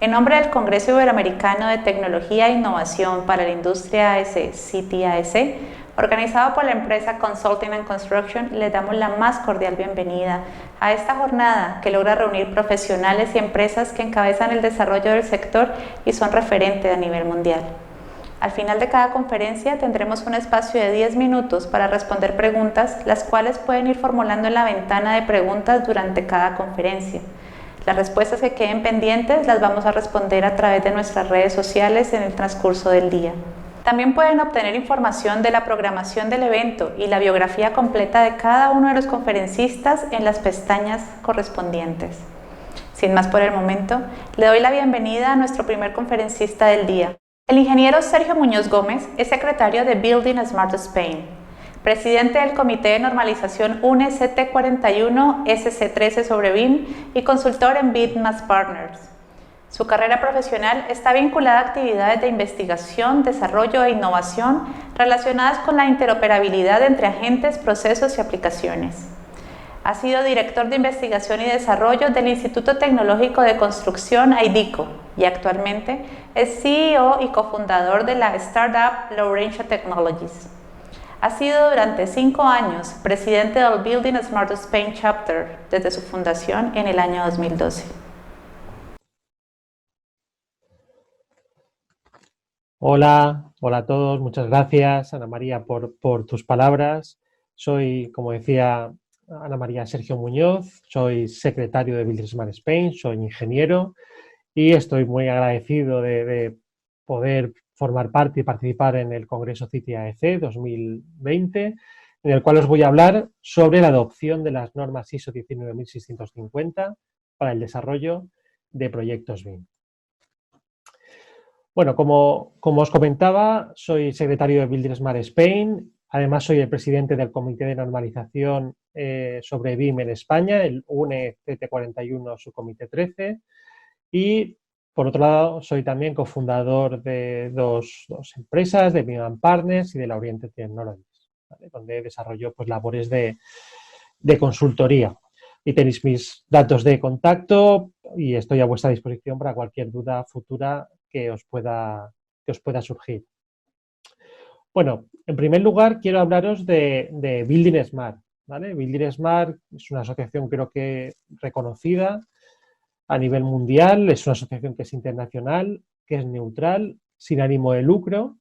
En nombre del Congreso Iberoamericano de Tecnología e Innovación para la Industria AS, CTAS, organizado por la empresa Consulting and Construction, les damos la más cordial bienvenida a esta jornada que logra reunir profesionales y empresas que encabezan el desarrollo del sector y son referentes a nivel mundial. Al final de cada conferencia tendremos un espacio de 10 minutos para responder preguntas, las cuales pueden ir formulando en la ventana de preguntas durante cada conferencia. Las respuestas que queden pendientes las vamos a responder a través de nuestras redes sociales en el transcurso del día. También pueden obtener información de la programación del evento y la biografía completa de cada uno de los conferencistas en las pestañas correspondientes. Sin más por el momento, le doy la bienvenida a nuestro primer conferencista del día. El ingeniero Sergio Muñoz Gómez es secretario de Building Smart Spain, presidente del Comité de Normalización UNE CT41 SC13 sobre BIM y consultor en BIM Partners. Su carrera profesional está vinculada a actividades de investigación, desarrollo e innovación relacionadas con la interoperabilidad entre agentes, procesos y aplicaciones. Ha sido director de investigación y desarrollo del Instituto Tecnológico de Construcción IDICO y actualmente es CEO y cofundador de la startup Laurentia Technologies. Ha sido durante 5 años presidente del Building Smart Spain Chapter desde su fundación en el año 2012. Hola a todos, muchas gracias Ana María por tus palabras. Soy, como decía Ana María, Sergio Muñoz, soy secretario de Building Smart Spain, soy ingeniero y estoy muy agradecido de poder formar parte y participar en el Congreso CITIA-EC 2020, en el cual os voy a hablar sobre la adopción de las normas ISO 19650 para el desarrollo de proyectos BIM. Bueno, como os comentaba, soy secretario de Building Smart Spain, además soy el presidente del Comité de Normalización sobre BIM en España, el UNE CT41 Subcomité 13, y por otro lado soy también cofundador de dos empresas, de BIM Partners y de la Oriente Technologies, ¿vale? Donde desarrollo pues, labores de consultoría. Y tenéis mis datos de contacto y estoy a vuestra disposición para cualquier duda futura que os pueda surgir. Bueno, en primer lugar quiero hablaros de Building Smart, ¿vale? Building Smart es una asociación creo que reconocida a nivel mundial, es una asociación que es internacional, que es neutral, sin ánimo de lucro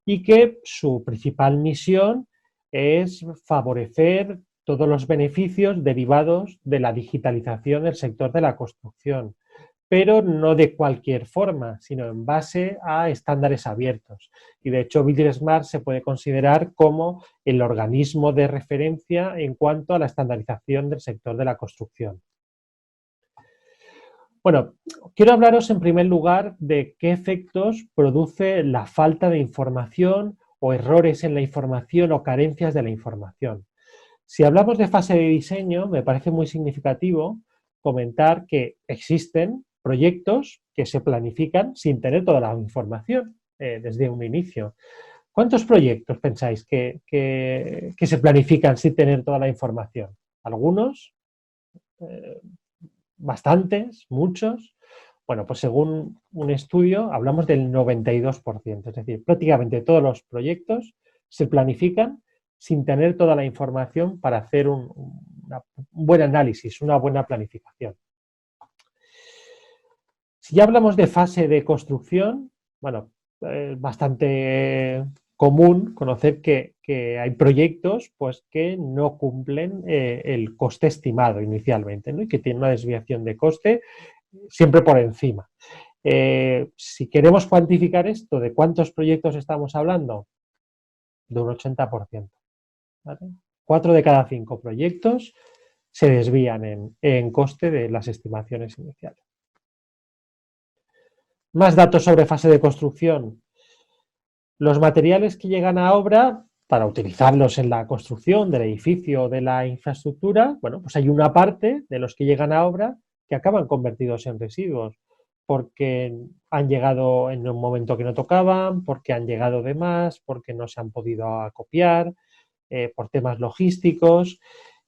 y que su principal misión es favorecer todos los beneficios derivados de la digitalización del sector de la construcción, pero no de cualquier forma, sino en base a estándares abiertos. Y de hecho, Building Smart se puede considerar como el organismo de referencia en cuanto a la estandarización del sector de la construcción. Bueno, quiero hablaros en primer lugar de qué efectos produce la falta de información o errores en la información o carencias de la información. Si hablamos de fase de diseño, me parece muy significativo comentar que existen proyectos que se planifican sin tener toda la información desde un inicio. ¿Cuántos proyectos pensáis que se planifican sin tener toda la información? ¿Algunos? ¿Bastantes? ¿Muchos? Bueno, pues según un estudio hablamos del 92%, es decir, prácticamente todos los proyectos se planifican sin tener toda la información para hacer un buen análisis, una buena planificación. Si ya hablamos de fase de construcción, bueno, es bastante común conocer que hay proyectos pues, que no cumplen el coste estimado inicialmente, ¿no? Y que tienen una desviación de coste siempre por encima. Si queremos cuantificar esto, ¿de cuántos proyectos estamos hablando? De un 80%. ¿Vale? 4 de cada 5 proyectos se desvían en coste de las estimaciones iniciales. Más datos sobre fase de construcción. Los materiales que llegan a obra para utilizarlos en la construcción del edificio o de la infraestructura, bueno, pues hay una parte de los que llegan a obra que acaban convertidos en residuos porque han llegado en un momento que no tocaban, porque han llegado de más, porque no se han podido acopiar, por temas logísticos.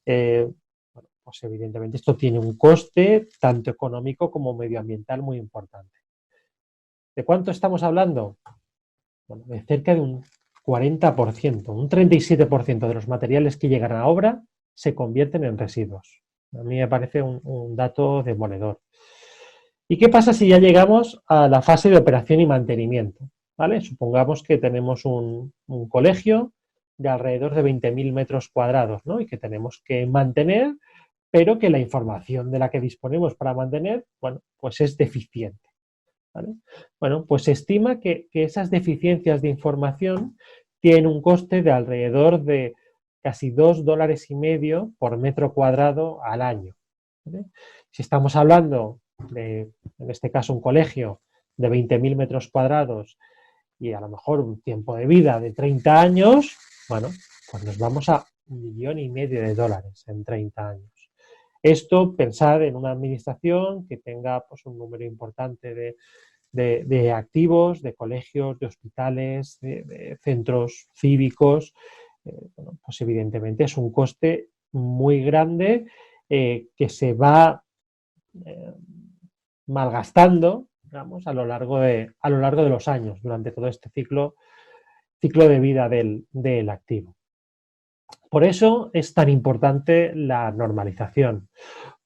Bueno, pues evidentemente esto tiene un coste tanto económico como medioambiental muy importante. ¿De cuánto estamos hablando? Bueno, de cerca de un 40%, un 37% de los materiales que llegan a obra se convierten en residuos. A mí me parece un dato demoledor. ¿Y qué pasa si ya llegamos a la fase de operación y mantenimiento? ¿Vale? Supongamos que tenemos un colegio de alrededor de 20.000 metros cuadrados, ¿no? Y que tenemos que mantener, pero que la información de la que disponemos para mantener, bueno, pues es deficiente. ¿Vale? Bueno, pues se estima que esas deficiencias de información tienen un coste de alrededor de casi $2,50 por metro cuadrado al año. ¿Vale? Si estamos hablando de, en este caso, un colegio de 20.000 metros cuadrados y a lo mejor un tiempo de vida de 30 años, bueno, pues nos vamos a $1,5 millones en 30 años. Esto, pensar en una administración que tenga pues, un número importante de activos, de colegios, de hospitales, de centros cívicos, bueno, pues evidentemente es un coste muy grande que se va eh, malgastando, digamos, a lo largo de los años, durante todo este ciclo de vida del activo. Por eso es tan importante la normalización,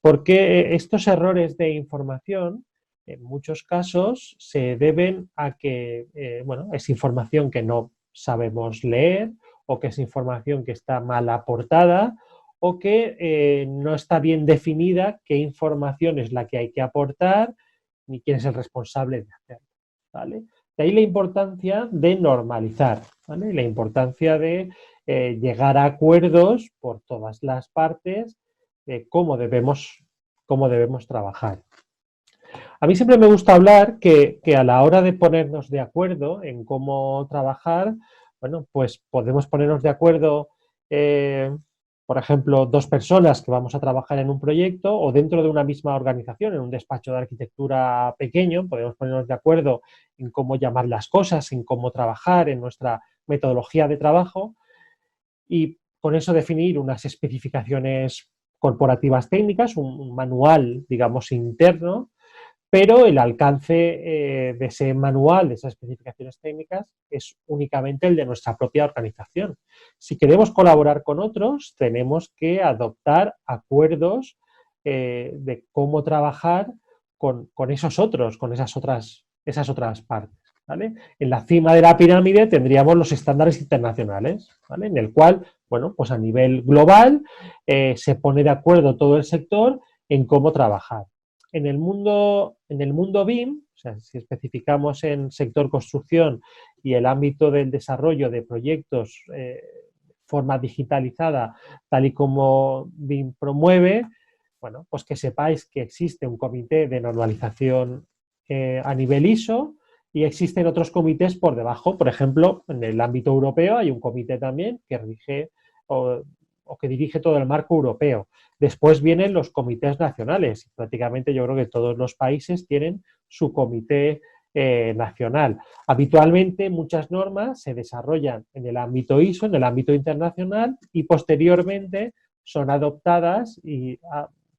porque estos errores de información en muchos casos se deben a que bueno, es información que no sabemos leer o que es información que está mal aportada o que no está bien definida qué información es la que hay que aportar ni quién es el responsable de hacerlo. ¿Vale? De ahí la importancia de normalizar, ¿vale? La importancia de llegar a acuerdos por todas las partes de cómo debemos trabajar. A mí siempre me gusta hablar que a la hora de ponernos de acuerdo en cómo trabajar, bueno, pues podemos ponernos de acuerdo, por ejemplo, dos personas que vamos a trabajar en un proyecto o dentro de una misma organización, en un despacho de arquitectura pequeño, podemos ponernos de acuerdo en cómo llamar las cosas, en cómo trabajar, en nuestra metodología de trabajo y con eso definir unas especificaciones corporativas técnicas, un manual, digamos, interno, pero el alcance de ese manual, de esas especificaciones técnicas, es únicamente el de nuestra propia organización. Si queremos colaborar con otros, tenemos que adoptar acuerdos de cómo trabajar con esos otros, con esas otras partes. ¿Vale? En la cima de la pirámide tendríamos los estándares internacionales, ¿vale? En el cual, bueno, pues a nivel global se pone de acuerdo todo el sector en cómo trabajar. En el mundo BIM, o sea, si especificamos en sector construcción y el ámbito del desarrollo de proyectos de forma digitalizada, tal y como BIM promueve, bueno, pues que sepáis que existe un comité de normalización a nivel ISO y existen otros comités por debajo. Por ejemplo, en el ámbito europeo hay un comité también que rige o que dirige todo el marco europeo. Después vienen los comités nacionales. Prácticamente yo creo que todos los países tienen su comité nacional. Habitualmente muchas normas se desarrollan en el ámbito ISO, en el ámbito internacional y posteriormente son adoptadas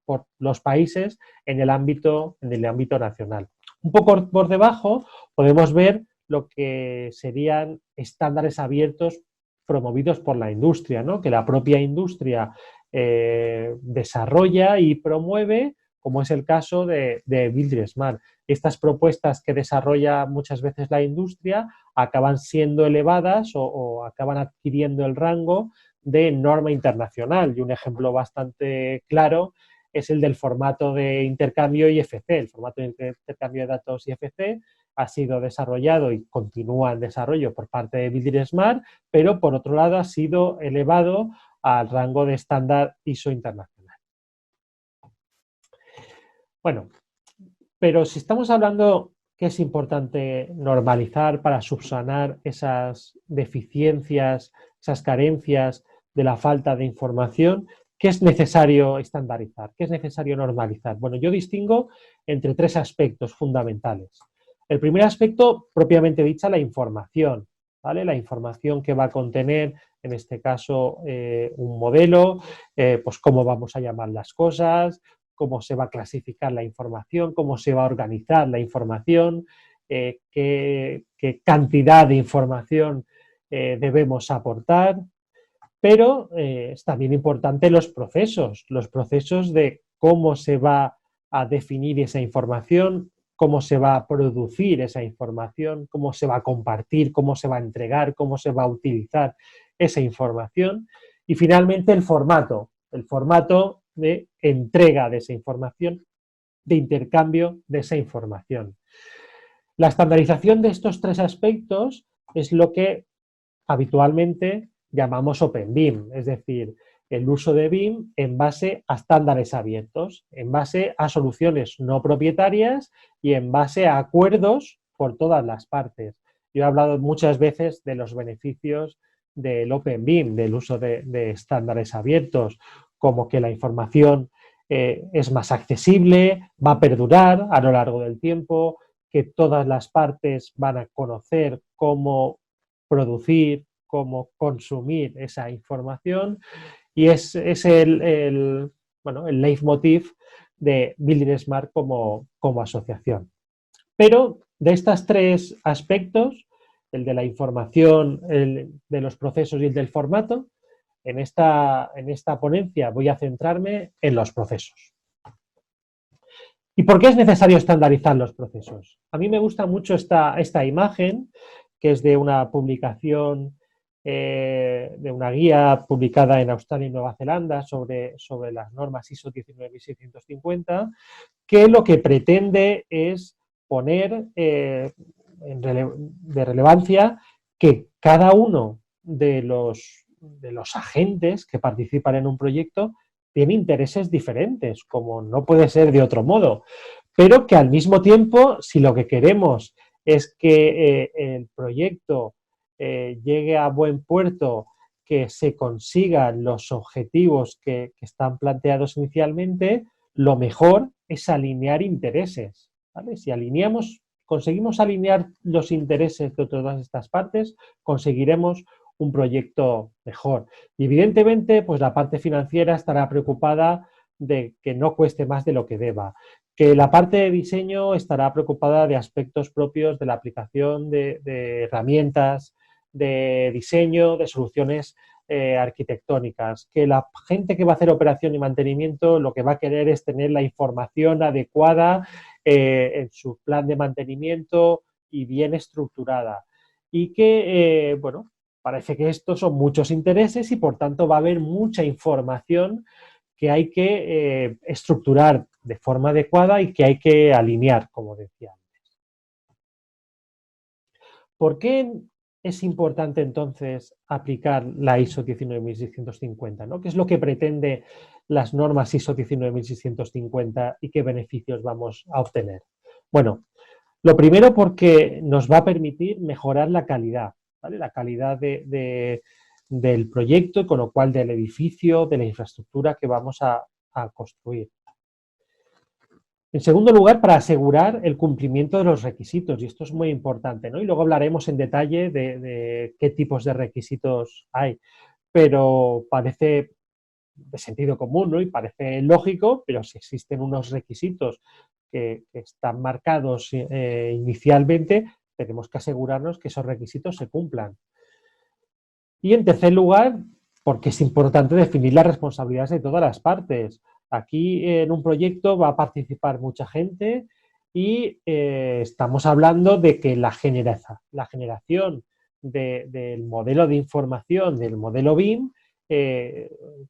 por los países en el ámbito nacional. Un poco por debajo podemos ver lo que serían estándares abiertos promovidos por la industria, ¿no? Que la propia industria desarrolla y promueve, como es el caso de Build Smart. Estas propuestas que desarrolla muchas veces la industria acaban siendo elevadas o acaban adquiriendo el rango de norma internacional. Y un ejemplo bastante claro es el del formato de intercambio IFC. El formato de intercambio de datos IFC ha sido desarrollado y continúa en desarrollo por parte de Build Smart, pero por otro lado ha sido elevado al rango de estándar ISO internacional. Bueno, pero si estamos hablando que es importante normalizar para subsanar esas deficiencias, esas carencias de la falta de información, ¿qué es necesario estandarizar? ¿Qué es necesario normalizar? Bueno, yo distingo entre tres aspectos fundamentales. El primer aspecto, propiamente dicha, la información, ¿vale? La información que va a contener, en este caso, un modelo, pues cómo vamos a llamar las cosas, cómo se va a clasificar la información, cómo se va a organizar la información, qué cantidad de información debemos aportar, pero es también importante los procesos de cómo se va a definir esa información, cómo se va a producir esa información, cómo se va a compartir, cómo se va a entregar, cómo se va a utilizar esa información y finalmente el formato de entrega de esa información, de intercambio de esa información. La estandarización de estos tres aspectos es lo que habitualmente llamamos Open BIM, es decir, el uso de BIM en base a estándares abiertos, en base a soluciones no propietarias y en base a acuerdos por todas las partes. Yo he hablado muchas veces de los beneficios del Open BIM, del uso de estándares abiertos, como que la información es más accesible, va a perdurar a lo largo del tiempo, que todas las partes van a conocer cómo producir, cómo consumir esa información y es el leitmotiv de Building Smart como asociación. Pero de estos tres aspectos, el de la información, el de los procesos y el del formato, en esta ponencia voy a centrarme en los procesos. ¿Y por qué es necesario estandarizar los procesos? A mí me gusta mucho esta imagen, que es de una publicación, de una guía publicada en Australia y Nueva Zelanda sobre las normas ISO 19650, que lo que pretende es poner de relevancia que cada uno de los agentes que participan en un proyecto tiene intereses diferentes, como no puede ser de otro modo, pero que al mismo tiempo, si lo que queremos es que el proyecto llegue a buen puerto, que se consigan los objetivos que están planteados inicialmente, lo mejor es alinear intereses, ¿vale? Si conseguimos alinear los intereses de todas estas partes, conseguiremos un proyecto mejor. Y evidentemente, pues la parte financiera estará preocupada de que no cueste más de lo que deba, que la parte de diseño estará preocupada de aspectos propios de la aplicación de herramientas de diseño, de soluciones arquitectónicas, que la gente que va a hacer operación y mantenimiento lo que va a querer es tener la información adecuada en su plan de mantenimiento y bien estructurada. Y que, bueno, parece que estos son muchos intereses y por tanto va a haber mucha información que hay que estructurar de forma adecuada y que hay que alinear, como decía antes. ¿Por qué es importante entonces aplicar la ISO 19650? ¿No? ¿Qué es lo que pretende las normas ISO 19650 y qué beneficios vamos a obtener? Bueno, lo primero porque nos va a permitir mejorar la calidad, ¿vale? La calidad del proyecto y con lo cual del edificio, de la infraestructura que vamos a construir. En segundo lugar, para asegurar el cumplimiento de los requisitos, y esto es muy importante, ¿no? Y luego hablaremos en detalle de qué tipos de requisitos hay, pero parece de sentido común, ¿no? Y parece lógico, pero si existen unos requisitos que están marcados inicialmente, tenemos que asegurarnos que esos requisitos se cumplan. Y en tercer lugar, porque es importante definir las responsabilidades de todas las partes. Aquí en un proyecto va a participar mucha gente y estamos hablando de que la generación del modelo de información, del modelo BIM,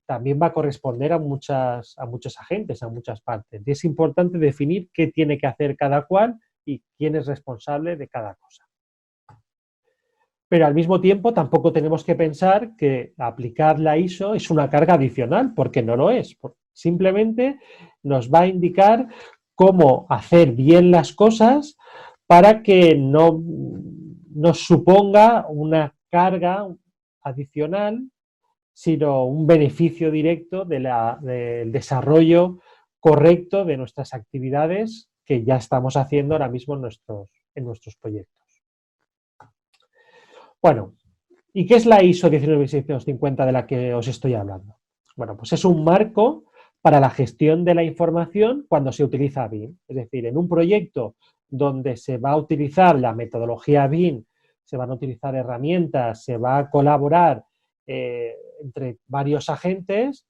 también va a corresponder a muchos agentes, a muchas partes. Y es importante definir qué tiene que hacer cada cual y quién es responsable de cada cosa. Pero al mismo tiempo tampoco tenemos que pensar que aplicar la ISO es una carga adicional, porque no lo es. Simplemente nos va a indicar cómo hacer bien las cosas para que no nos suponga una carga adicional, sino un beneficio directo del desarrollo correcto de nuestras actividades que ya estamos haciendo ahora mismo en nuestros proyectos. Bueno, ¿y qué es la ISO 19650 de la que os estoy hablando? Bueno, pues es un marco para la gestión de la información cuando se utiliza BIM. Es decir, en un proyecto donde se va a utilizar la metodología BIM, se van a utilizar herramientas, se va a colaborar entre varios agentes,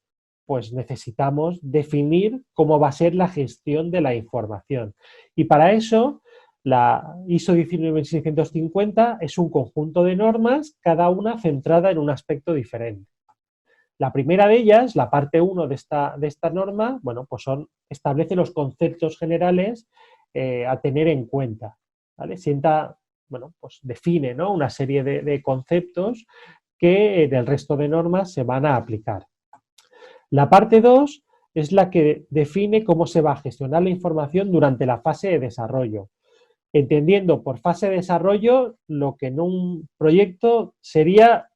pues necesitamos definir cómo va a ser la gestión de la información. Y para eso, la ISO 19650 es un conjunto de normas, cada una centrada en un aspecto diferente. La primera de ellas, la parte 1 de esta norma, bueno, pues establece los conceptos generales a tener en cuenta, ¿vale? Bueno, pues define, ¿no?, una serie de conceptos que del resto de normas se van a aplicar. La parte 2 es la que define cómo se va a gestionar la información durante la fase de desarrollo, entendiendo por fase de desarrollo lo que en un proyecto sería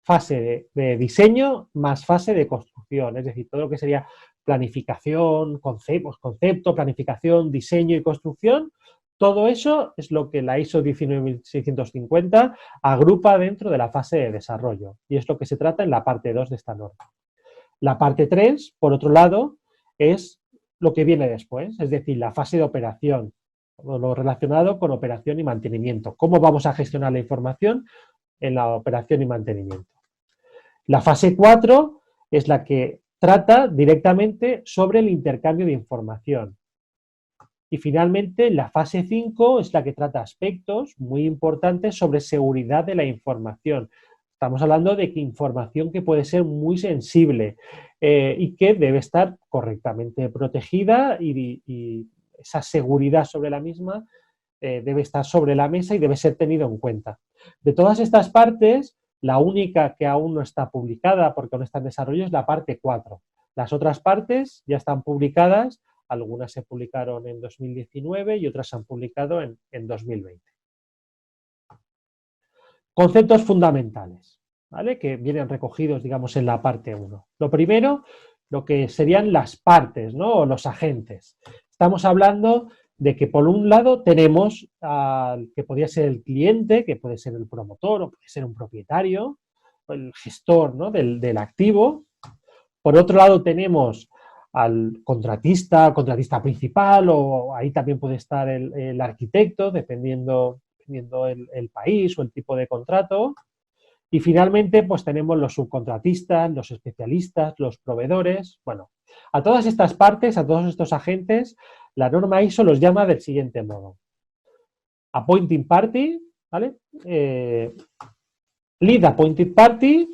fase de diseño más fase de construcción, es decir, todo lo que sería planificación, concepto, planificación, diseño y construcción. Todo eso es lo que la ISO 19650 agrupa dentro de la fase de desarrollo y es lo que se trata en la parte 2 de esta norma. La parte 3, por otro lado, es lo que viene después, es decir, la fase de operación, lo relacionado con operación y mantenimiento. ¿Cómo vamos a gestionar la información en la operación y mantenimiento? La fase 4 es la que trata directamente sobre el intercambio de información. Y finalmente, la fase 5 es la que trata aspectos muy importantes sobre seguridad de la información. Estamos hablando de información que puede ser muy sensible y que debe estar correctamente protegida y esa seguridad sobre la misma debe estar sobre la mesa y debe ser tenido en cuenta. De todas estas partes, la única que aún no está publicada porque aún está en desarrollo es la parte 4. Las otras partes ya están publicadas, algunas se publicaron en 2019 y otras se han publicado en 2020. Conceptos fundamentales, ¿vale?, que vienen recogidos, digamos, en la parte 1. Lo primero, lo que serían las partes, ¿no?, o los agentes. Estamos hablando de que por un lado tenemos que podría ser el cliente, que puede ser el promotor o puede ser un propietario, el gestor, ¿no?, del activo. Por otro lado tenemos al contratista principal, o ahí también puede estar el arquitecto, dependiendo el país o el tipo de contrato. Y finalmente, pues tenemos los subcontratistas, los especialistas, los proveedores. Bueno, a todas estas partes, a todos estos agentes, la norma ISO los llama del siguiente modo: Appointing Party, ¿vale? Lead Appointed Party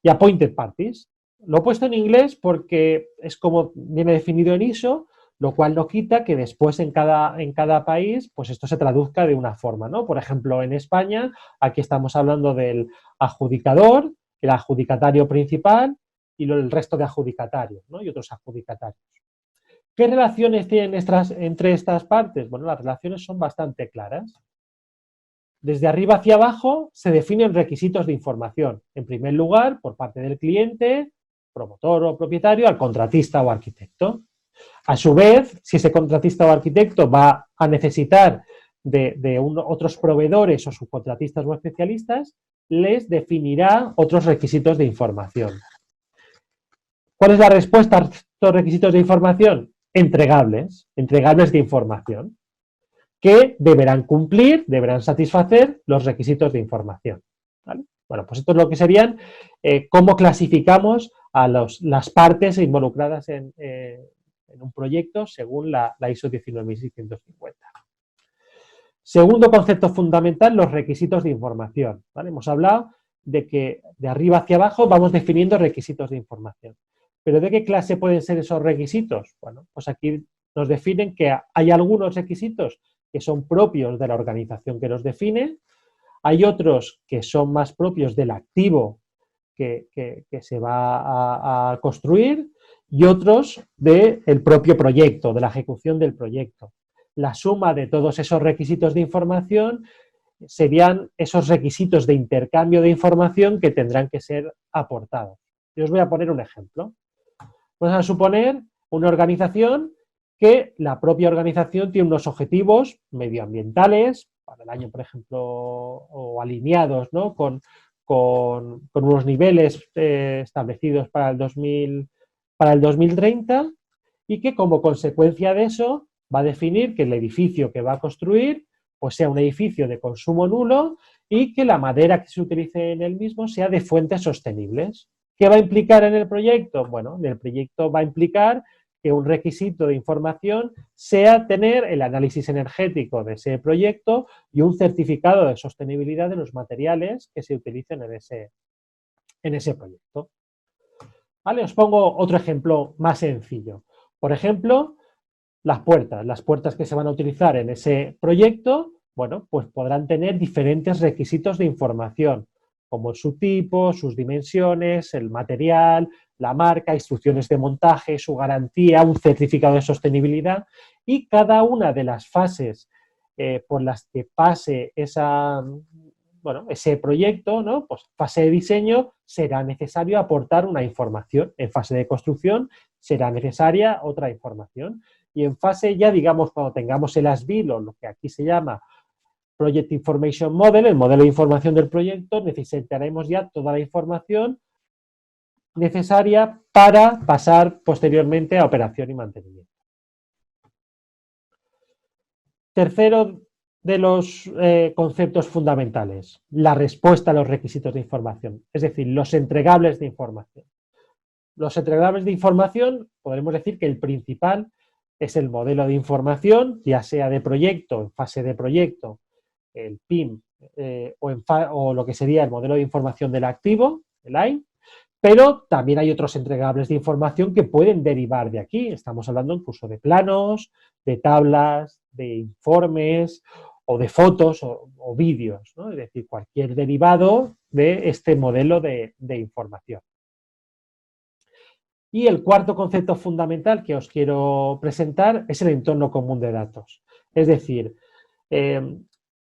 y Appointed Parties. Lo he puesto en inglés porque es como viene definido en ISO, lo cual no quita que después en cada país pues esto se traduzca de una forma, ¿no? Por ejemplo, en España, aquí estamos hablando del adjudicador, el adjudicatario principal y el resto de adjudicatarios, ¿no?, y otros adjudicatarios. ¿Qué relaciones tienen entre estas partes? Bueno, las relaciones son bastante claras. Desde arriba hacia abajo se definen requisitos de información. En primer lugar, por parte del cliente, promotor o propietario, al contratista o arquitecto. A su vez, si ese contratista o arquitecto va a necesitar de otros proveedores o subcontratistas o especialistas, les definirá otros requisitos de información. ¿Cuál es la respuesta a estos requisitos de información? Entregables de información, que deberán cumplir, deberán satisfacer los requisitos de información, ¿vale? Bueno, pues esto es lo que serían cómo clasificamos a las partes involucradas en un proyecto según la ISO 19650. Segundo concepto fundamental, los requisitos de información, ¿vale? Hemos hablado de que de arriba hacia abajo vamos definiendo requisitos de información. ¿Pero de qué clase pueden ser esos requisitos? Bueno, pues aquí nos definen que hay algunos requisitos que son propios de la organización que los define, hay otros que son más propios del activo que se va a construir y otros del propio proyecto, de la ejecución del proyecto. La suma de todos esos requisitos de información serían esos requisitos de intercambio de información que tendrán que ser aportados. Yo os voy a poner un ejemplo. Vamos a suponer una organización que la propia organización tiene unos objetivos medioambientales para el año, por ejemplo, o alineados, ¿no?, con unos niveles establecidos para el para el 2030 y que como consecuencia de eso va a definir que el edificio que va a construir pues sea un edificio de consumo nulo y que la madera que se utilice en el mismo sea de fuentes sostenibles. ¿Qué va a implicar en el proyecto? Bueno, en el proyecto va a implicar que un requisito de información sea tener el análisis energético de ese proyecto y un certificado de sostenibilidad de los materiales que se utilicen en ese proyecto. ¿Vale? Os pongo otro ejemplo más sencillo. Por ejemplo, las puertas que se van a utilizar en ese proyecto, bueno, pues podrán tener diferentes requisitos de información, como su tipo, sus dimensiones, el material, la marca, instrucciones de montaje, su garantía, un certificado de sostenibilidad y cada una de las fases por las que pase ese proyecto, ¿no? Pues fase de diseño será necesario aportar una información. En fase de construcción será necesaria otra información. Y en fase ya, digamos, cuando tengamos el as-built o lo que aquí se llama Project Information Model, el modelo de información del proyecto, necesitaremos ya toda la información necesaria para pasar posteriormente a operación y mantenimiento. Tercero de los conceptos fundamentales, la respuesta a los requisitos de información, es decir, los entregables de información. Los entregables de información, podremos decir que el principal es el modelo de información, ya sea de proyecto, en fase de proyecto, el PIM, o lo que sería el modelo de información del activo, el AI, pero también hay otros entregables de información que pueden derivar de aquí. Estamos hablando incluso de planos, de tablas, de informes o de fotos o vídeos, ¿no? Es decir, cualquier derivado de este modelo de información. Y el cuarto concepto fundamental que os quiero presentar es el entorno común de datos. Es decir,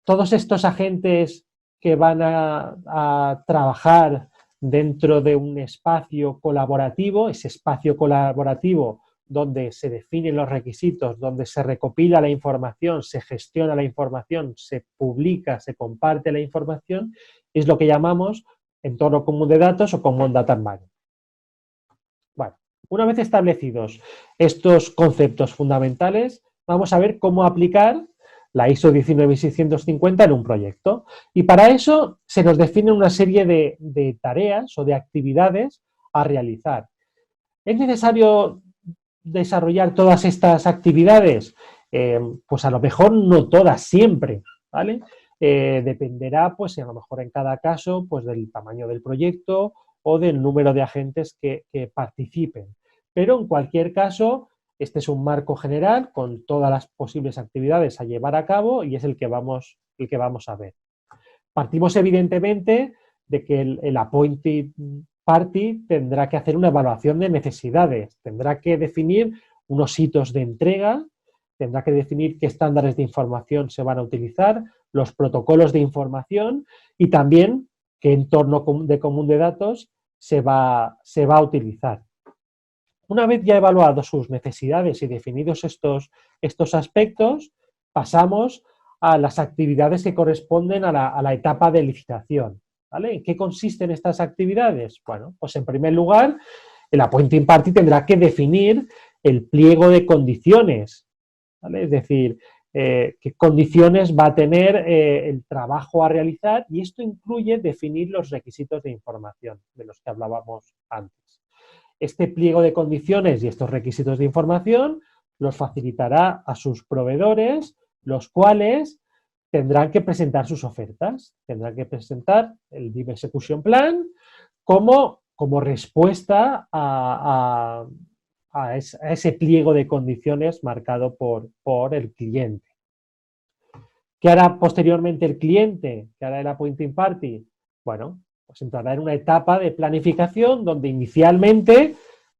todos estos agentes que van a trabajar dentro de un espacio colaborativo, ese espacio colaborativo donde se definen los requisitos, donde se recopila la información, se gestiona la información, se publica, se comparte la información, es lo que llamamos entorno común de datos o Common Data Environment. Bueno, una vez establecidos estos conceptos fundamentales, vamos a ver cómo aplicar la ISO 19650 en un proyecto. Y para eso se nos define una serie de tareas o de actividades a realizar. ¿Es necesario desarrollar todas estas actividades? Pues a lo mejor no todas siempre, ¿vale? Dependerá, pues a lo mejor en cada caso, pues del tamaño del proyecto o del número de agentes que participen. Pero en cualquier caso, este es un marco general con todas las posibles actividades a llevar a cabo y es el que vamos a ver. Partimos evidentemente de que el appointed party tendrá que hacer una evaluación de necesidades, tendrá que definir unos hitos de entrega, tendrá que definir qué estándares de información se van a utilizar, los protocolos de información y también qué entorno común de datos se va a utilizar. Una vez ya evaluados sus necesidades y definidos estos aspectos, pasamos a las actividades que corresponden a la etapa de licitación. ¿Vale? ¿En qué consisten estas actividades? Bueno, pues en primer lugar, el appointing party tendrá que definir el pliego de condiciones, ¿vale? Es decir, qué condiciones va a tener el trabajo a realizar y esto incluye definir los requisitos de información de los que hablábamos antes. Este pliego de condiciones y estos requisitos de información los facilitará a sus proveedores, los cuales tendrán que presentar sus ofertas, tendrán que presentar el BIM Execution Plan como respuesta a ese pliego de condiciones marcado por el cliente. ¿Qué hará posteriormente el cliente? ¿Qué hará el appointing party? Bueno, pues entrará en una etapa de planificación donde inicialmente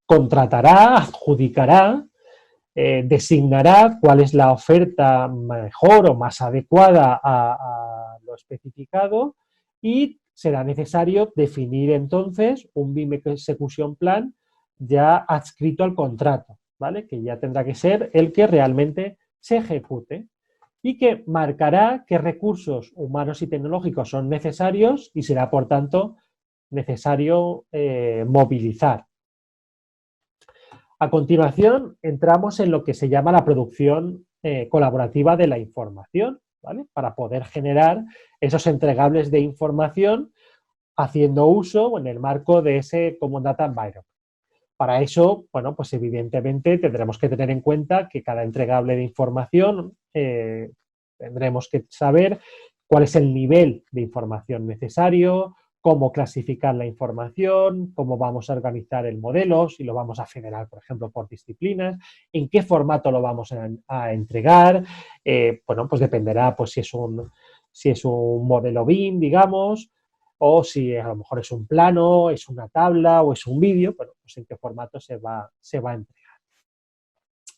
contratará, adjudicará, designará cuál es la oferta mejor o más adecuada a lo especificado y será necesario definir entonces un BIM Execution Plan ya adscrito al contrato, ¿vale? Que ya tendrá que ser el que realmente se ejecute y que marcará qué recursos humanos y tecnológicos son necesarios y será, por tanto, necesario movilizar. A continuación, entramos en lo que se llama la producción colaborativa de la información, ¿vale? Para poder generar esos entregables de información haciendo uso en el marco de ese Common Data Environment. Para eso, bueno, pues evidentemente tendremos que tener en cuenta que cada entregable de información tendremos que saber cuál es el nivel de información necesario, cómo clasificar la información, cómo vamos a organizar el modelo, si lo vamos a federar, por ejemplo, por disciplinas, en qué formato lo vamos a entregar. Bueno, pues dependerá pues, si es un modelo BIM, digamos, o si a lo mejor es un plano, es una tabla o es un vídeo, bueno, pues en qué formato se va a entregar.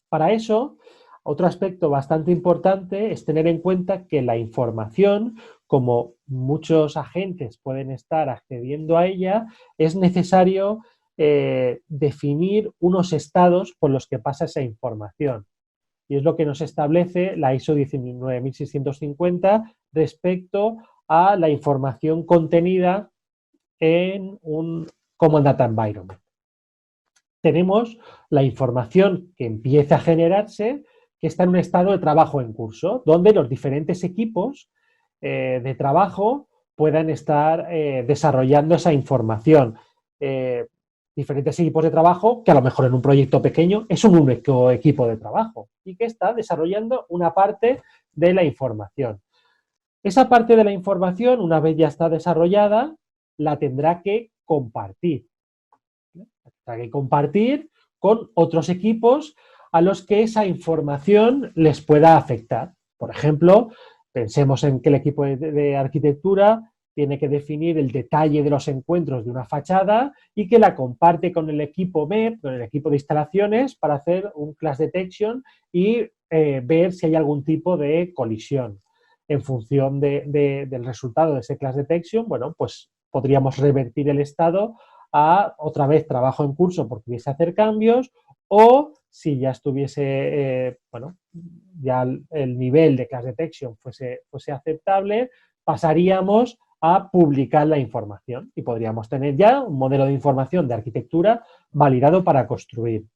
Para eso, otro aspecto bastante importante es tener en cuenta que la información, como muchos agentes pueden estar accediendo a ella, es necesario definir unos estados por los que pasa esa información. Y es lo que nos establece la ISO 19650 respecto a la información contenida en un Common Data Environment. Tenemos la información que empieza a generarse, que está en un estado de trabajo en curso, donde los diferentes equipos de trabajo puedan estar desarrollando esa información. Diferentes equipos de trabajo, que a lo mejor en un proyecto pequeño es un único equipo de trabajo y que está desarrollando una parte de la información. Esa parte de la información, una vez ya está desarrollada, la tendrá que compartir. Tendrá que compartir con otros equipos a los que esa información les pueda afectar. Por ejemplo, pensemos en que el equipo de arquitectura tiene que definir el detalle de los encuentros de una fachada y que la comparte con el equipo MEP, con el equipo de instalaciones, para hacer un clash detection y ver si hay algún tipo de colisión. En función del resultado de ese clash detection, bueno, pues podríamos revertir el estado a otra vez trabajo en curso porque hubiese hacer cambios, o si ya estuviese, bueno, ya el nivel de clash detection fuese aceptable, pasaríamos a publicar la información y podríamos tener ya un modelo de información de arquitectura validado para construir.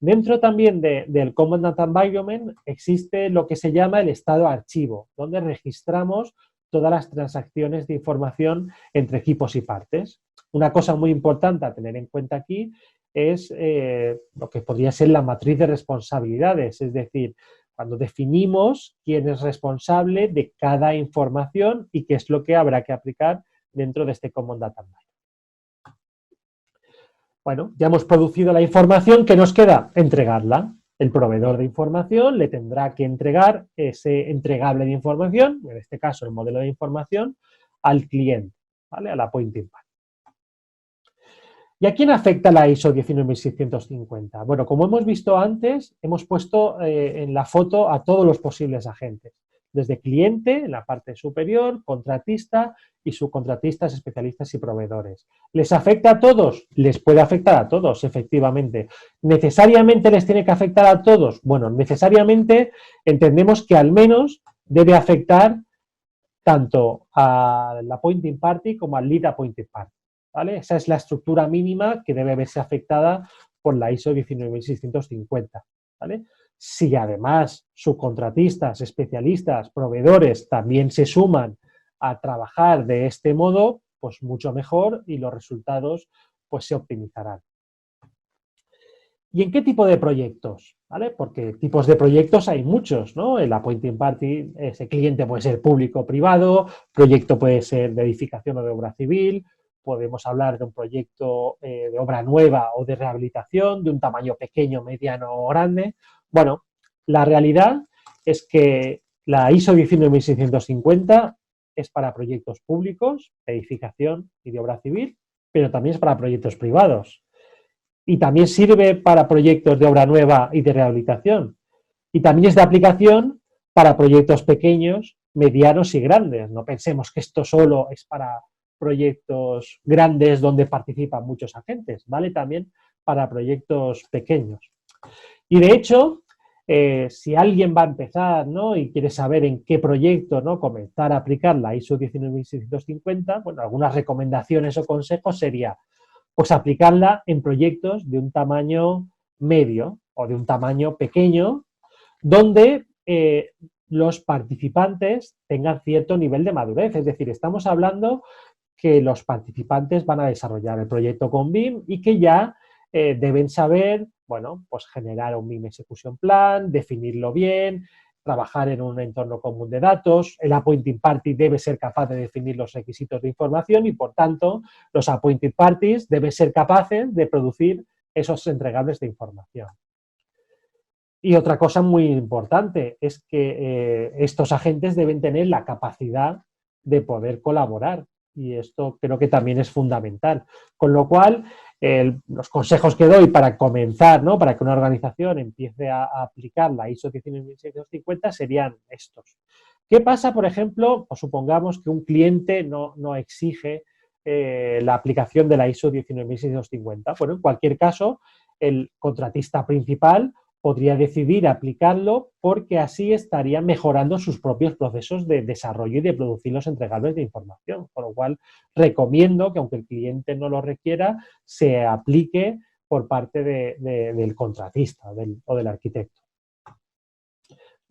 Dentro también del Common Data Environment existe lo que se llama el estado archivo, donde registramos todas las transacciones de información entre equipos y partes. Una cosa muy importante a tener en cuenta aquí es lo que podría ser la matriz de responsabilidades, es decir, cuando definimos quién es responsable de cada información y qué es lo que habrá que aplicar dentro de este Common Data Environment. Bueno, ya hemos producido la información, ¿qué nos queda? Entregarla. El proveedor de información le tendrá que entregar ese entregable de información, en este caso el modelo de información, al cliente, ¿vale? A la Pointing Party. ¿Y a quién afecta la ISO 19650? Bueno, como hemos visto antes, hemos puesto en la foto a todos los posibles agentes, desde cliente, en la parte superior, contratista y subcontratistas, especialistas y proveedores. ¿Les afecta a todos? Les puede afectar a todos, efectivamente. ¿Necesariamente les tiene que afectar a todos? Bueno, necesariamente entendemos que al menos debe afectar tanto a la Pointing Party como al Lead Appointed Party. ¿Vale? Esa es la estructura mínima que debe verse afectada por la ISO 19650. ¿Vale? Si además subcontratistas, especialistas, proveedores también se suman a trabajar de este modo, pues mucho mejor y los resultados pues se optimizarán. ¿Y en qué tipo de proyectos? ¿Vale? Porque tipos de proyectos hay muchos, ¿no? El Appointing Party, ese cliente puede ser público o privado, proyecto puede ser de edificación o de obra civil, podemos hablar de un proyecto de obra nueva o de rehabilitación, de un tamaño pequeño, mediano o grande. Bueno, la realidad es que la ISO 19650 es para proyectos públicos, de edificación y de obra civil, pero también es para proyectos privados. Y también sirve para proyectos de obra nueva y de rehabilitación. Y también es de aplicación para proyectos pequeños, medianos y grandes. No pensemos que esto solo es para proyectos grandes donde participan muchos agentes, ¿vale? También para proyectos pequeños. Y de hecho, si alguien va a empezar, ¿no? Y quiere saber en qué proyecto, ¿no? Comenzar a aplicar la ISO 19650, bueno, algunas recomendaciones o consejos sería pues aplicarla en proyectos de un tamaño medio o de un tamaño pequeño, donde los participantes tengan cierto nivel de madurez. Es decir, estamos hablando que los participantes van a desarrollar el proyecto con BIM y que ya deben saber, bueno, pues generar un BIM Execution Plan, definirlo bien, trabajar en un entorno común de datos. El Appointing Party debe ser capaz de definir los requisitos de información y, por tanto, los Appointed Parties deben ser capaces de producir esos entregables de información. Y otra cosa muy importante es que estos agentes deben tener la capacidad de poder colaborar, y esto creo que también es fundamental. Con lo cual, los consejos que doy para comenzar, ¿no?, para que una organización empiece a aplicar la ISO 19650 serían estos. ¿Qué pasa, por ejemplo? Pues supongamos que un cliente no exige la aplicación de la ISO 19650. Bueno, en cualquier caso, el contratista principal podría decidir aplicarlo porque así estaría mejorando sus propios procesos de desarrollo y de producir los entregables de información. Con lo cual, recomiendo que, aunque el cliente no lo requiera, se aplique por parte del contratista o del arquitecto.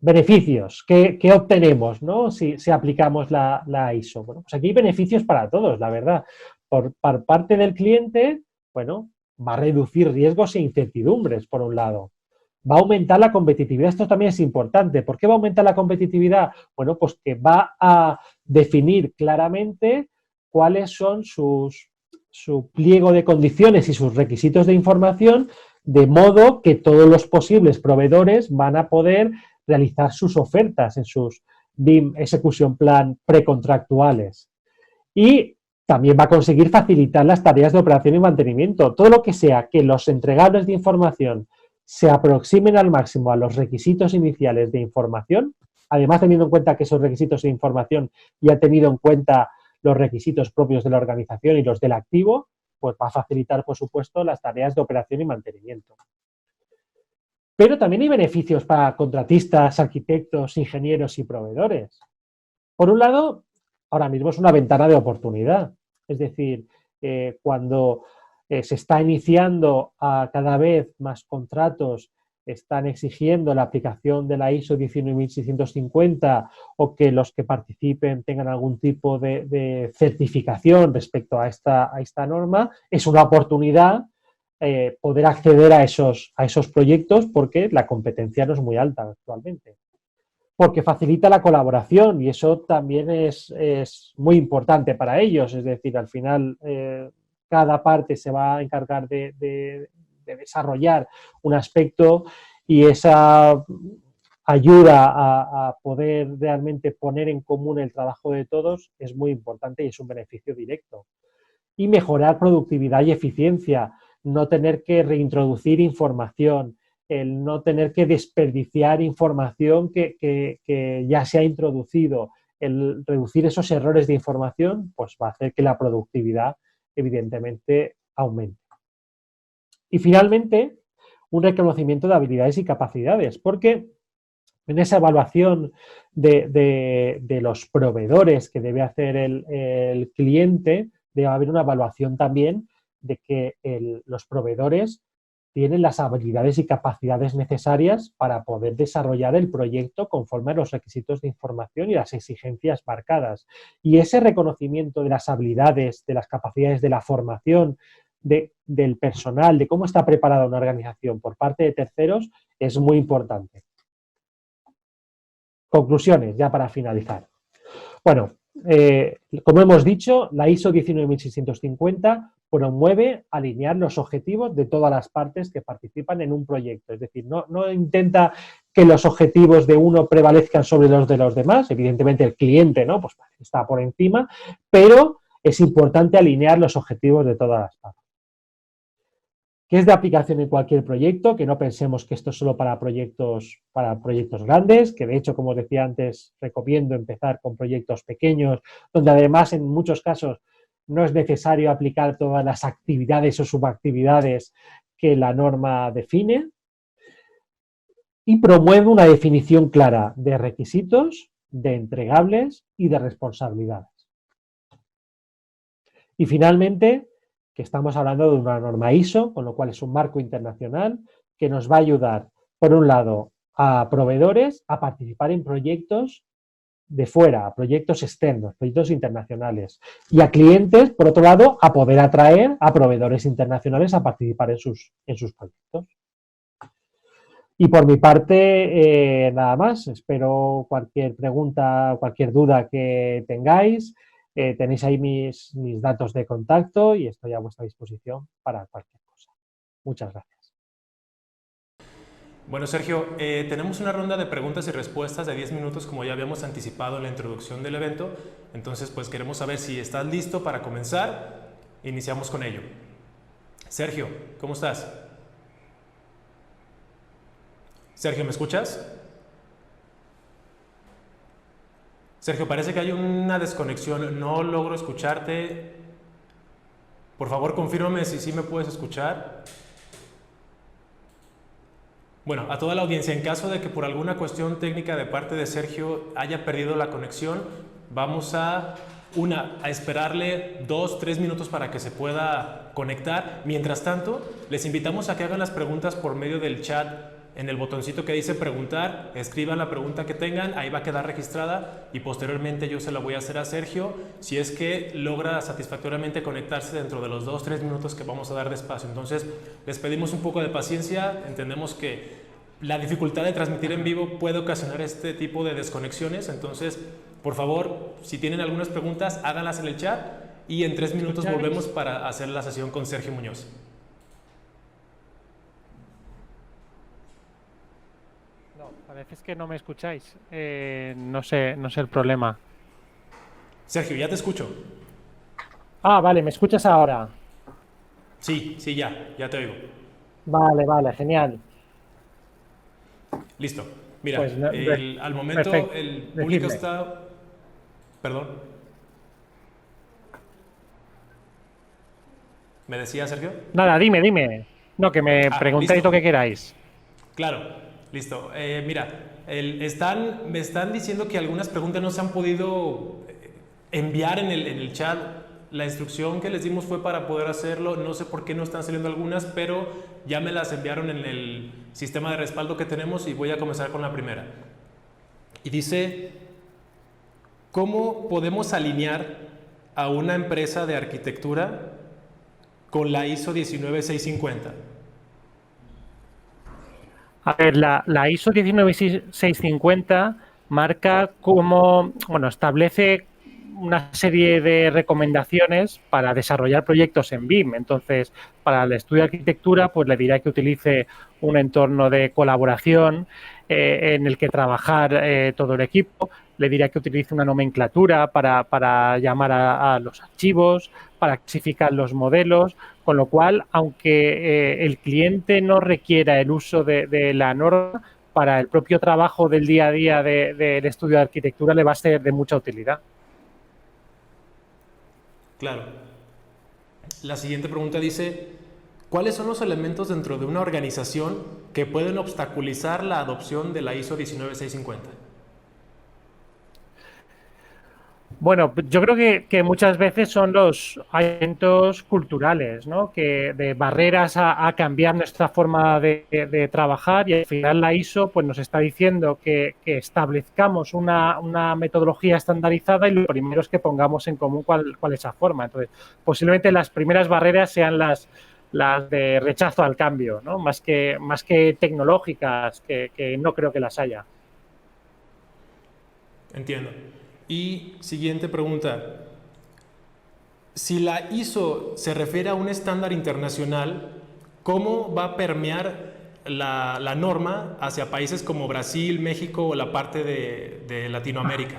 Beneficios, ¿qué obtenemos, ¿no?, si aplicamos la ISO? Bueno, pues aquí hay beneficios para todos, la verdad. Por parte del cliente, bueno, va a reducir riesgos e incertidumbres, por un lado. Va a aumentar la competitividad. Esto también es importante. ¿Por qué va a aumentar la competitividad? Bueno, pues que va a definir claramente cuáles son su pliego de condiciones y sus requisitos de información, de modo que todos los posibles proveedores van a poder realizar sus ofertas en sus BIM Execution Plan precontractuales. Y también va a conseguir facilitar las tareas de operación y mantenimiento. Todo lo que sea que los entregables de información se aproximen al máximo a los requisitos iniciales de información, además teniendo en cuenta que esos requisitos de información ya han tenido en cuenta los requisitos propios de la organización y los del activo, pues va a facilitar, por supuesto, las tareas de operación y mantenimiento. Pero también hay beneficios para contratistas, arquitectos, ingenieros y proveedores. Por un lado, ahora mismo es una ventana de oportunidad. Es decir, cuando se está iniciando a cada vez más contratos, están exigiendo la aplicación de la ISO 19650 o que los que participen tengan algún tipo de certificación respecto a esta norma, es una oportunidad poder acceder a esos proyectos porque la competencia no es muy alta actualmente. Porque facilita la colaboración y eso también es muy importante para ellos. Es decir, al final cada parte se va a encargar de desarrollar un aspecto y esa ayuda a poder realmente poner en común el trabajo de todos es muy importante y es un beneficio directo. Y mejorar productividad y eficiencia, no tener que reintroducir información, el no tener que desperdiciar información que ya se ha introducido, el reducir esos errores de información, pues va a hacer que la productividad evidentemente aumente. Y finalmente, un reconocimiento de habilidades y capacidades, porque en esa evaluación de los proveedores que debe hacer el cliente, debe haber una evaluación también de que los proveedores tienen las habilidades y capacidades necesarias para poder desarrollar el proyecto conforme a los requisitos de información y las exigencias marcadas. Y ese reconocimiento de las habilidades, de las capacidades, de la formación del personal, de cómo está preparada una organización por parte de terceros, es muy importante. Conclusiones, ya para finalizar. Bueno, como hemos dicho, la ISO 19650 promueve alinear los objetivos de todas las partes que participan en un proyecto. Es decir, no intenta que los objetivos de uno prevalezcan sobre los de los demás. Evidentemente el cliente, ¿no?, pues está por encima, pero es importante alinear los objetivos de todas las partes. Que es de aplicación en cualquier proyecto, que no pensemos que esto es solo para proyectos grandes, que de hecho, como os decía antes, recomiendo empezar con proyectos pequeños, donde además en muchos casos no es necesario aplicar todas las actividades o subactividades que la norma define, y promueve una definición clara de requisitos, de entregables y de responsabilidades. Y finalmente, que estamos hablando de una norma ISO, con lo cual es un marco internacional que nos va a ayudar, por un lado, a proveedores a participar en proyectos de fuera, a proyectos externos, proyectos internacionales, y a clientes, por otro lado, a poder atraer a proveedores internacionales a participar en sus proyectos. Y por mi parte, nada más. Espero cualquier pregunta, cualquier duda que tengáis. Tenéis ahí mis datos de contacto y estoy a vuestra disposición para cualquier cosa. Muchas gracias. Bueno, Sergio, tenemos una ronda de preguntas y respuestas de 10 minutos como ya habíamos anticipado en la introducción del evento. Entonces, pues queremos saber si estás listo para comenzar. Iniciamos con ello. Sergio, ¿cómo estás? Sergio, ¿me escuchas? Sergio, parece que hay una desconexión. No logro escucharte. Por favor, confírmame si sí me puedes escuchar. Bueno, a toda la audiencia, en caso de que por alguna cuestión técnica de parte de Sergio haya perdido la conexión, vamos a esperarle 2-3 minutos para que se pueda conectar. Mientras tanto, les invitamos a que hagan las preguntas por medio del chat. En el botoncito que dice preguntar, escriban la pregunta que tengan, ahí va a quedar registrada y posteriormente yo se la voy a hacer a Sergio si es que logra satisfactoriamente conectarse dentro de los 2-3 minutos que vamos a dar de espacio. Entonces, les pedimos un poco de paciencia, entendemos que la dificultad de transmitir en vivo puede ocasionar este tipo de desconexiones, entonces, por favor, si tienen algunas preguntas, háganlas en el chat y en 3 minutos volvemos para hacer la sesión con Sergio Muñoz. A veces que no me escucháis. No sé el problema. Sergio, ya te escucho. Ah, vale, ¿me escuchas ahora? Sí, ya te oigo. Vale, genial. Listo. Mira, Pues al momento perfecto. el público Decidme. está... Perdón. ¿Me decía, Sergio? Nada, dime. No, que me preguntéis listo. lo que queráis. Claro, listo. Mira, me están diciendo que algunas preguntas no se han podido enviar en el chat. La instrucción que les dimos fue para poder hacerlo. No sé por qué no están saliendo algunas, pero ya me las enviaron en el sistema de respaldo que tenemos y voy a comenzar con la primera. Y dice, ¿cómo podemos alinear a una empresa de arquitectura con la ISO 19650? A ver, la ISO 19650 marca cómo, establece una serie de recomendaciones para desarrollar proyectos en BIM. Entonces, para el estudio de arquitectura, pues le dirá que utilice un entorno de colaboración en el que trabajar todo el equipo. Le dirá que utilice una nomenclatura para llamar a los archivos, para clasificar los modelos, con lo cual, aunque el cliente no requiera el uso de la norma, para el propio trabajo del día a día del estudio de arquitectura le va a ser de mucha utilidad. Claro. La siguiente pregunta dice, ¿cuáles son los elementos dentro de una organización que pueden obstaculizar la adopción de la ISO 19650? Bueno, yo creo que muchas veces son los eventos culturales, ¿no? Que de barreras a cambiar nuestra forma de trabajar, y al final la ISO pues, nos está diciendo que establezcamos una metodología estandarizada y lo primero es que pongamos en común cuál es esa forma. Entonces, posiblemente las primeras barreras sean las de rechazo al cambio, ¿no? Más que tecnológicas, que no creo que las haya. Entiendo. Y siguiente pregunta. Si la ISO se refiere a un estándar internacional, ¿cómo va a permear la norma hacia países como Brasil, México o la parte de Latinoamérica?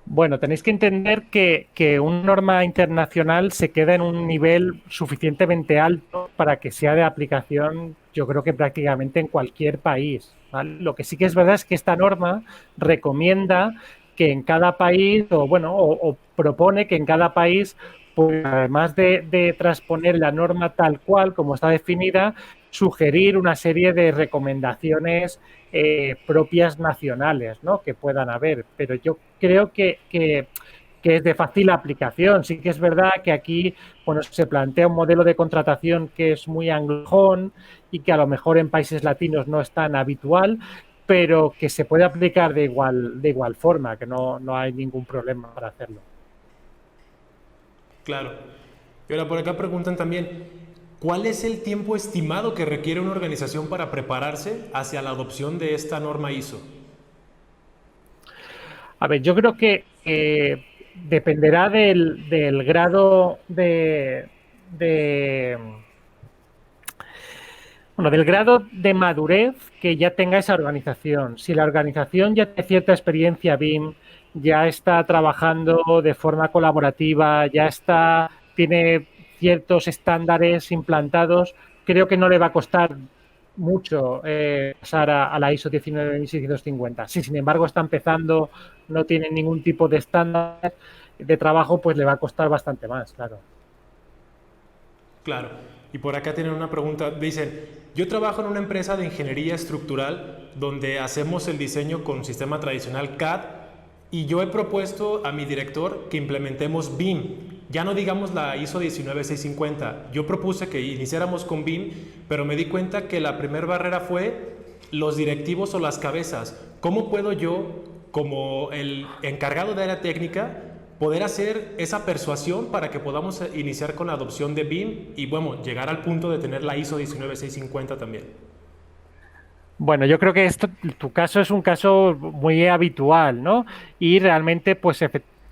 Bueno, tenéis que entender que una norma internacional se queda en un nivel suficientemente alto para que sea de aplicación, yo creo que prácticamente en cualquier país, ¿vale? Lo que sí que es verdad es que esta norma recomienda que en cada país, o propone que en cada país, pues, además de transponer la norma tal cual como está definida, sugerir una serie de recomendaciones propias nacionales, ¿no? Que puedan haber. Pero yo creo que que es de fácil aplicación. Sí que es verdad que aquí, bueno, se plantea un modelo de contratación que es muy anglojón y que a lo mejor en países latinos no es tan habitual, pero que se puede aplicar de igual forma, que no hay ningún problema para hacerlo. Claro. Y ahora por acá preguntan también, ¿cuál es el tiempo estimado que requiere una organización para prepararse hacia la adopción de esta norma ISO? A ver, yo creo que dependerá del grado bueno, del grado de madurez que ya tenga esa organización. Si la organización ya tiene cierta experiencia BIM, ya está trabajando de forma colaborativa, tiene ciertos estándares implantados, creo que no le va a costar mucho pasar a la ISO 19650. Si sin embargo está empezando, no tiene ningún tipo de estándar de trabajo, pues le va a costar bastante más, claro. Claro. Y por acá tienen una pregunta. Dicen, yo trabajo en una empresa de ingeniería estructural donde hacemos el diseño con sistema tradicional CAD y yo he propuesto a mi director que implementemos BIM. Ya no digamos la ISO 19650. Yo propuse que iniciáramos con BIM, pero me di cuenta que la primera barrera fue los directivos o las cabezas. ¿Cómo puedo yo, como el encargado de área técnica, poder hacer esa persuasión para que podamos iniciar con la adopción de BIM y, bueno, llegar al punto de tener la ISO 19650 también? Bueno, yo creo que tu caso es un caso muy habitual, ¿no? Y realmente, pues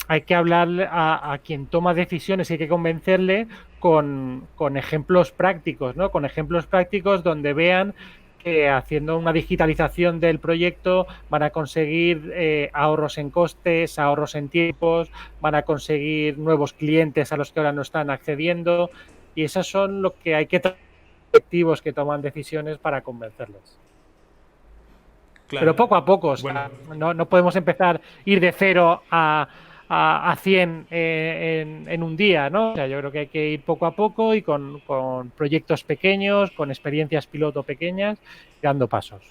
hay que hablar a quien toma decisiones y hay que convencerle con ejemplos prácticos, ¿no? Con ejemplos prácticos donde vean que haciendo una digitalización del proyecto van a conseguir ahorros en costes, ahorros en tiempos, van a conseguir nuevos clientes a los que ahora no están accediendo y esos son lo que hay que tratar directivos que toman decisiones para convencerles. Claro. Pero poco a poco, o Bueno, sea, no podemos empezar ir de 0 a 100 en un día, ¿no? O sea, yo creo que hay que ir poco a poco y con proyectos pequeños, con experiencias piloto pequeñas, dando pasos.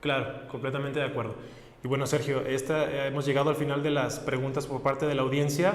claro, completamente de acuerdo. Y bueno, Sergio, hemos llegado al final de las preguntas por parte de la audiencia.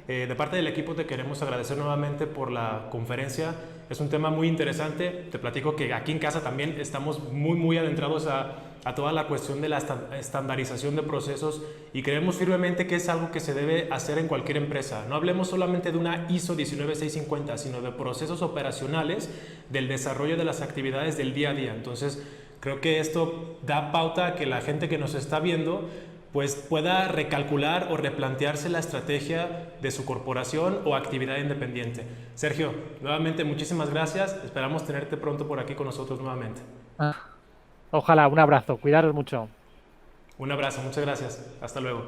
De parte del equipo te queremos agradecer nuevamente por la conferencia. Es un tema muy interesante. Te platico que aquí en casa también estamos muy adentrados a toda la cuestión de la estandarización de procesos y creemos firmemente que es algo que se debe hacer en cualquier empresa. No hablemos solamente de una ISO 19650, sino de procesos operacionales del desarrollo de las actividades del día a día. Entonces, creo que esto da pauta a que la gente que nos está viendo pues pueda recalcular o replantearse la estrategia de su corporación o actividad independiente. Sergio, nuevamente muchísimas gracias. Esperamos tenerte pronto por aquí con nosotros nuevamente. Ojalá, un abrazo. Cuidaros mucho. Un abrazo, muchas gracias. Hasta luego.